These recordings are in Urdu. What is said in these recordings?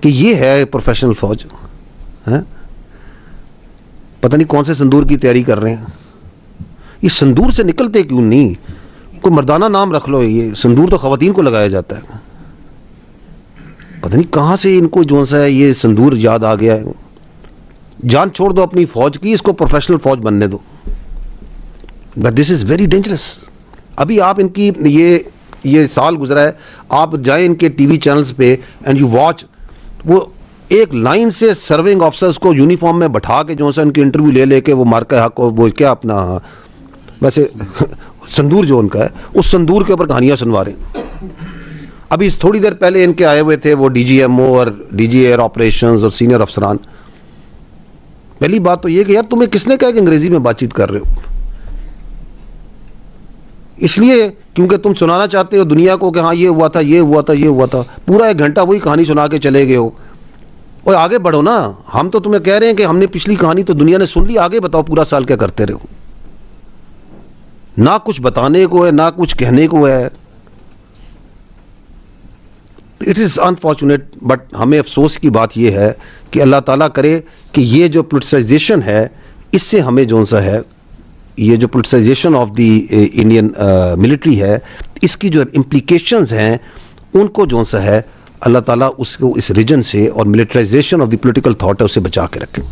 کہ یہ ہے پروفیشنل فوج. پتہ نہیں کون سے صندور کی تیاری کر رہے ہیں. یہ صندور سے نکلتے کیوں نہیں؟ کوئی مردانہ نام رکھ لو. یہ صندور تو خواتین کو لگایا جاتا ہے. پتہ نہیں کہاں سے ان کو جو سا ہے یہ صندور یاد آ گیا ہے. جان چھوڑ دو اپنی فوج کی, اس کو پروفیشنل فوج بننے دو. But this is very dangerous. ابھی آپ ان کی یہ سال گزرا ہے, آپ جائیں ان کے ٹی وی چینلز پہ اینڈ یو واچ, وہ ایک لائن سے سرونگ آفیسرز کو یونیفارم میں بٹھا کے جو سا ان کی انٹرویو لے کے وہ مارکہ حق وہ کیا اپنا ویسے صندور جو ان کا ہے اس صندور کے اوپر کہانیاں سنوا رہے ہیں. ابھی تھوڑی دیر پہلے ان کے آئے ہوئے تھے وہ ڈی جی ایم او اور ڈی جی ایئر آپریشنز اور سینئر افسران. پہلی بات تو یہ کہ یار تمہیں کس نے کہا کہ انگریزی میں بات چیت کر رہے ہو؟ اس لیے کیونکہ تم سنانا چاہتے ہو دنیا کو کہ ہاں یہ ہوا تھا یہ ہوا تھا یہ ہوا تھا. پورا 1 گھنٹہ وہی کہانی سنا کے چلے گئے ہو. اور آگے بڑھو نا. ہم تو تمہیں کہہ رہے ہیں کہ ہم نے پچھلی کہانی تو دنیا نے سن لی, آگے بتاؤ پورا سال کیا کرتے رہو. نہ کچھ بتانے کو ہے نہ کچھ کہنے کو ہے. اٹ از انفارچونیٹ, بٹ ہمیں افسوس کی بات یہ ہے کہ اللہ تعالیٰ کرے کہ یہ جو پولیٹیسائزیشن ہے اس سے ہمیں جو سا ہے یہ جو politicisation of the Indian military ہے اس کی جو امپلیکیشنز ہیں ان کو جو سا ہے اللہ تعالیٰ اس کو اس ریجن سے اور militarisation of the political thought ہے اسے بچا کے رکھے.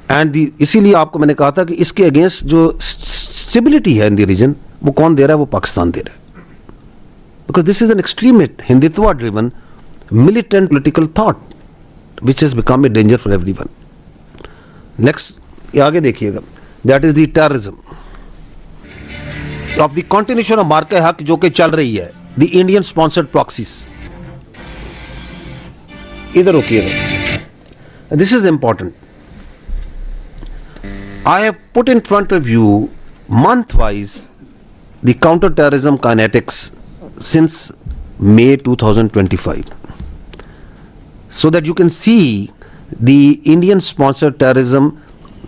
اینڈ اسی لیے آپ کو میں نے کہا تھا کہ اس کے اگینسٹ جو اسٹیبلٹی ہے ان دی ریجن وہ کون دے رہا ہے؟ وہ پاکستان دے رہا ہے. Because this is an extremist, Hindutva driven, militant political thought which has become a danger for everyone. Next, یہ آگے دیکھیے گا. That is the terrorism of the continuation of مارکہ حق جو کہ چل رہی ہے. The Indian sponsored proxies. ادھر روکیے گا. This is important. I have put in front of you month-wise the counter-terrorism kinetics since May 2025, so that you can see the Indian sponsored terrorism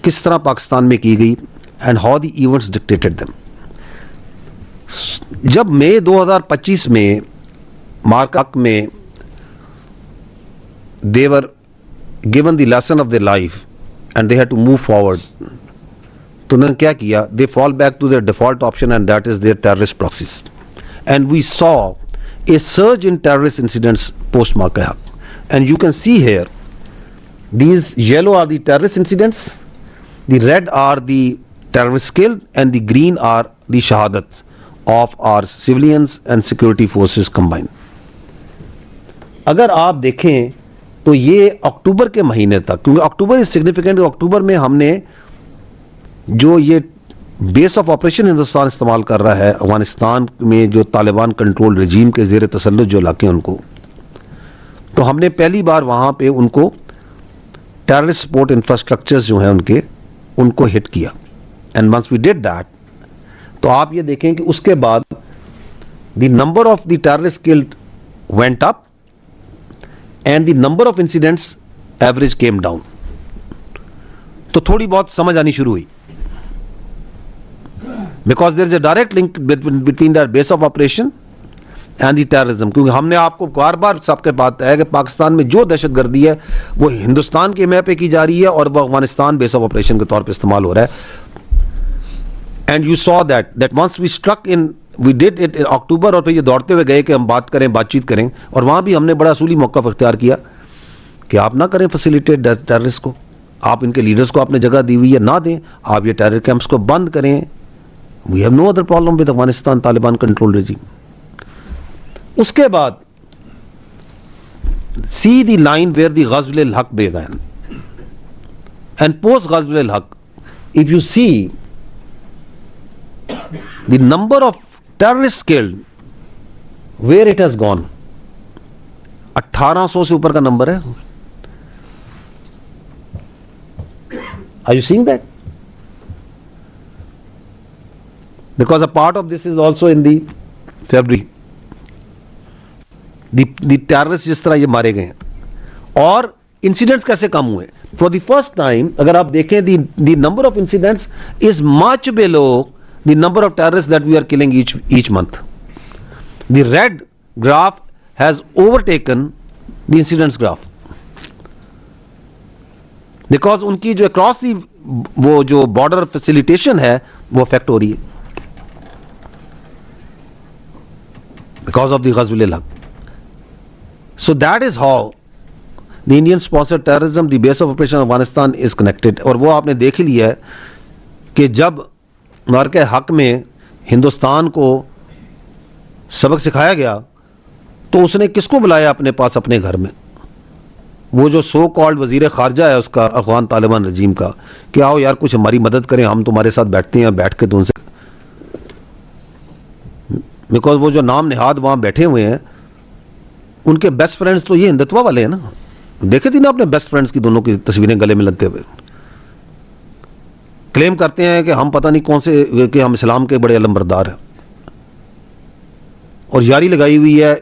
کس طرح پاکستان میں کی گئی and how the events dictated them. جب مئی 2025 میں مارکہ میں they were given the lesson of their life and they had to move forward, تو انہوں نے کیا کیا؟ they fall back to their default option and that is their terrorist proxies. And we saw a surge in terrorist incidents post Markah Haq. And you can see here, these yellow are the terrorist incidents, the red are the terrorists killed, and the green are the shahadats of our civilians and security forces combined. اگر آپ دیکھیں تو یہ اکتوبر کے مہینے تک, کیونکہ اکتوبر از سگنیفیکنٹ, اکتوبر میں ہم نے جو یہ بیس آف آپریشن ہندوستان استعمال کر رہا ہے افغانستان میں جو طالبان کنٹرول رجیم کے زیر تسلط جو علاقے ہیں ان کو, تو ہم نے پہلی بار وہاں پہ ان کو ٹیررسٹ سپورٹ انفراسٹرکچرز جو ہیں ان کو ہٹ کیا. And once we did that, تو آپ یہ دیکھیں کہ اس کے بعد the number of the terrorist killed went up and the number of incidents average came down. تو تھوڑی بہت سمجھ آنی شروع ہوئی. Because there is a direct link between that base of operation and the terrorism. کیونکہ ہم نے آپ کو بار بار سب کے بات ہے کہ پاکستان میں جو دہشت گردی ہے وہ ہندوستان کے میپ پہ کی جا رہی ہے اور وہ افغانستان بیس آف آپریشن کے طور پہ استعمال ہو رہا ہے. And you saw that once we struck in, we did it in October, اور پھر یہ دوڑتے ہوئے گئے کہ ہم بات کریں, بات چیت کریں, اور وہاں بھی ہم نے بڑا اصولی موقف اختیار کیا کہ آپ نہ کریں فیسیلیٹیٹ ٹیررسٹ کو. آپ ان کے لیڈرز کو آپ نے جگہ دی ہوئی ہے, نہ دیں. آپ یہ ٹیرر کیمپس کو بند کریں. We have no other problem with Afghanistan Taliban control regime. اس کے بعد see the line where the Ghazw al-Haq began. And post Ghazw al-Haq, if you see the number of terrorists killed, where it has gone, 1800 سے اوپر کا نمبر ہے. Are you seeing that? Because a part of this is also in the February. The terrorists جس طرح یہ مارے گئے ہیں اور انسیڈنٹس کیسے کم ہوئے. For the first time اگر آپ دیکھیں the number of incidents is much below the number of terrorists that we are killing each month. The red graph has overtaken the incidents graph, because ان کی جو اکراس دی وہ جو بارڈر فیسیلیٹیشن ہے وہ افیکٹ ہو رہی ہے because of the غزو ul Haq. So that is how the Indian sponsored terrorism, the base of operation Afghanistan is connected. اور وہ آپ نے دیکھ لیا ہے کہ جب معرکہ حق میں ہندوستان کو سبق سکھایا گیا تو اس نے کس کو بلایا اپنے پاس اپنے گھر میں؟ وہ جو سو کالڈ وزیر خارجہ ہے اس کا افغان طالبان رجیم کا, کہ آؤ یار کچھ ہماری مدد کریں, ہم تمہارے ساتھ بیٹھتے ہیں, بیٹھ کے تو ان سے, بیکاز وہ جو نام نہاد وہاں بیٹھے ہوئے ہیں ان کے بیسٹ فرینڈز تو یہ ہندتوا والے ہیں نا. دیکھے تھی نا اپنے بیسٹ فرینڈز کی دونوں کی تصویریں گلے میں لگتے ہوئے, کلیم کرتے ہیں کہ ہم پتہ نہیں کون سے, کہ ہم اسلام کے بڑے علمبردار ہیں, اور یاری لگائی ہوئی ہے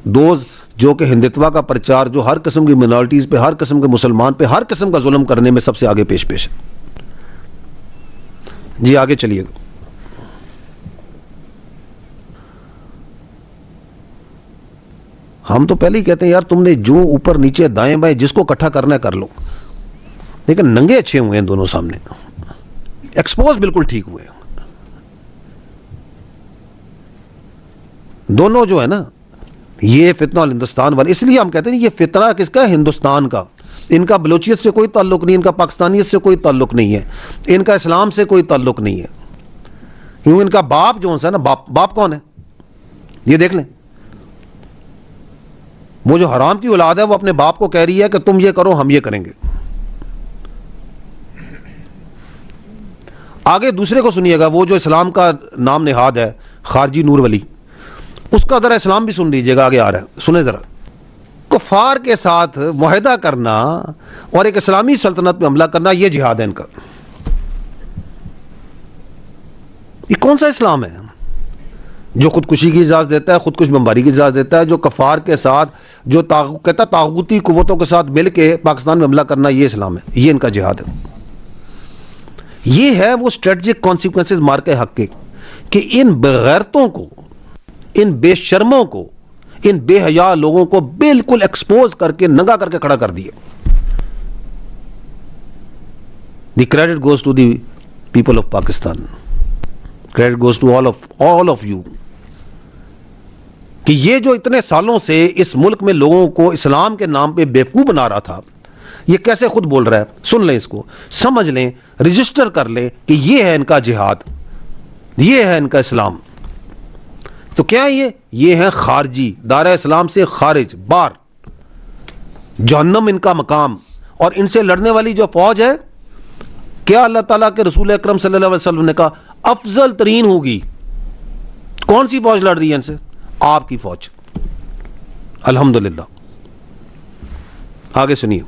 دوز جو کہ ہندتوا کا پرچار, جو ہر قسم کی منارٹیز پہ, ہر قسم کے مسلمان پہ, ہر قسم کا ظلم کرنے میں سب سے آگے پیش ہے. جی آگے چلیے گا. ہم تو پہلے ہی کہتے ہیں یار تم نے جو اوپر نیچے دائیں بائیں جس کو اکٹھا کرنا ہے کر لو, لیکن ننگے اچھے ہوئے ہیں دونوں سامنے, ایکسپوز بالکل ٹھیک ہوئے ہیں دونوں جو ہے نا. یہ فتنہ ہندوستان والے, اس لیے ہم کہتے ہیں یہ فتنہ کس کا ہے؟ ہندوستان کا. ان کا بلوچیت سے کوئی تعلق نہیں, ان کا پاکستانیت سے کوئی تعلق نہیں ہے, ان کا اسلام سے کوئی تعلق نہیں ہے. کیوں ان کا باپ جو ہے نا, باپ کون ہے یہ دیکھ لیں. وہ جو حرام کی اولاد ہے وہ اپنے باپ کو کہہ رہی ہے کہ تم یہ کرو ہم یہ کریں گے. آگے دوسرے کو سنیے گا, وہ جو اسلام کا نام نہاد ہے خارجی نور ولی, اس کا ذرا اسلام بھی سن لیجیے گا, آگے آ رہا ہے سنیں ذرا. کفار کے ساتھ معاہدہ کرنا اور ایک اسلامی سلطنت پہ حملہ کرنا یہ جہاد ہے ان کا. یہ کون سا اسلام ہے جو خودکشی کی اجازت دیتا ہے, خودکش بمباری کی اجازت دیتا ہے, جو کفار کے ساتھ جو کہتا ہے طاغوتی قوتوں کے ساتھ مل کے پاکستان میں حملہ کرنا یہ اسلام ہے, یہ ان کا جہاد ہے. یہ ہے وہ اسٹریٹجک کانسیکوینسز مارکے حق کے, کہ ان بغیرتوں کو, ان بے شرموں کو, ان بے حیا لوگوں کو بالکل ایکسپوز کر کے ننگا کر کے کھڑا کر دیا. The credit goes to the people of Pakistan, credit goes to all of you, کہ یہ جو اتنے سالوں سے اس ملک میں لوگوں کو اسلام کے نام پہ بیوقوف بنا رہا تھا, یہ کیسے خود بول رہا ہے. سن لیں اس کو, سمجھ لیں, رجسٹر کر لیں کہ یہ ہے ان کا جہاد, یہ ہے ان کا اسلام. تو کیا یہ ہے خارجی, دائرہ اسلام سے خارج, بار, جہنم ان کا مقام. اور ان سے لڑنے والی جو فوج ہے, کیا اللہ تعالیٰ کے رسول اکرم صلی اللہ علیہ وسلم نے کہا افضل ترین ہوگی. کون سی فوج لڑ رہی ہے ان سے؟ آپ کی فوج. الحمدللہ. آگے سنیے.